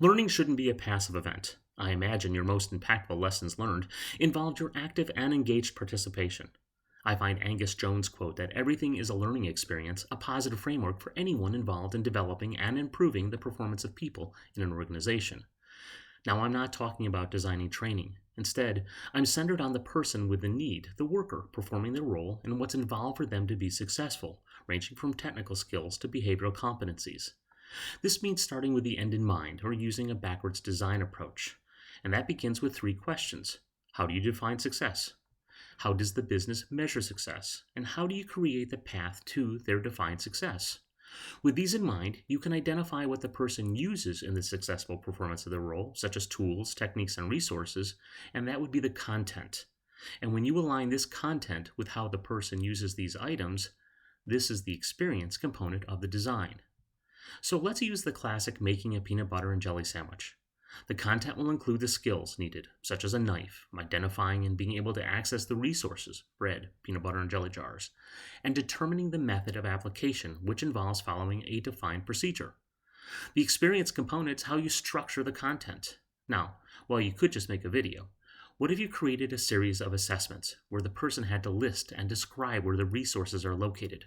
Learning shouldn't be a passive event. I imagine your most impactful lessons learned involved your active and engaged participation. I find Angus Jones' quote that everything is a learning experience a positive framework for anyone involved in developing and improving the performance of people in an organization. Now, I'm not talking about designing training. Instead, I'm centered on the person with the need, the worker performing their role, and what's involved for them to be successful, ranging from technical skills to behavioral competencies. This means starting with the end in mind or using a backwards design approach. And that begins with three questions. How do you define success? How does the business measure success? And how do you create the path to their defined success? With these in mind, you can identify what the person uses in the successful performance of their role, such as tools, techniques, and resources, and that would be the content. And when you align this content with how the person uses these items, this is the experience component of the design. So let's use the classic making a peanut butter and jelly sandwich. The content will include the skills needed, such as a knife, identifying and being able to access the resources, bread, peanut butter and jelly jars, and determining the method of application, which involves following a defined procedure. The experience component is how you structure the content. Now, while you could just make a video, what if you created a series of assessments where the person had to list and describe where the resources are located?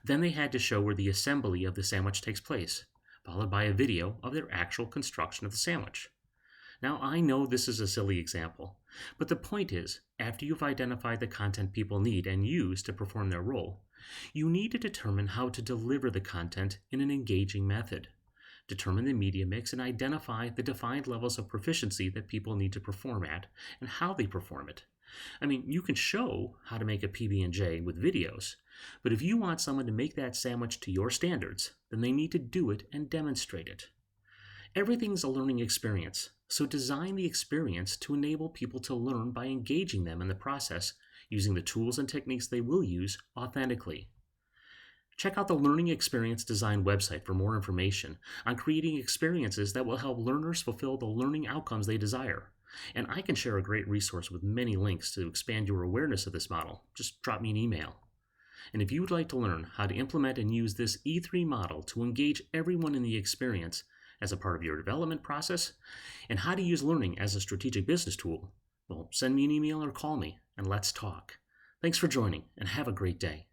Then they had to show where the assembly of the sandwich takes place, followed by a video of their actual construction of the sandwich. Now, I know this is a silly example, but the point is, after you've identified the content people need and use to perform their role, you need to determine how to deliver the content in an engaging method. Determine the media mix and identify the defined levels of proficiency that people need to perform at and how they perform it. I mean, you can show how to make a PB&J with videos, but if you want someone to make that sandwich to your standards, then they need to do it and demonstrate it. Everything's a learning experience, so design the experience to enable people to learn by engaging them in the process using the tools and techniques they will use authentically. Check out the Learning Experience Design website for more information on creating experiences that will help learners fulfill the learning outcomes they desire. And I can share a great resource with many links to expand your awareness of this model. Just drop me an email. And if you would like to learn how to implement and use this E3 model to engage everyone in the experience as a part of your development process, and how to use learning as a strategic business tool, well, send me an email or call me, and let's talk. Thanks for joining, and have a great day.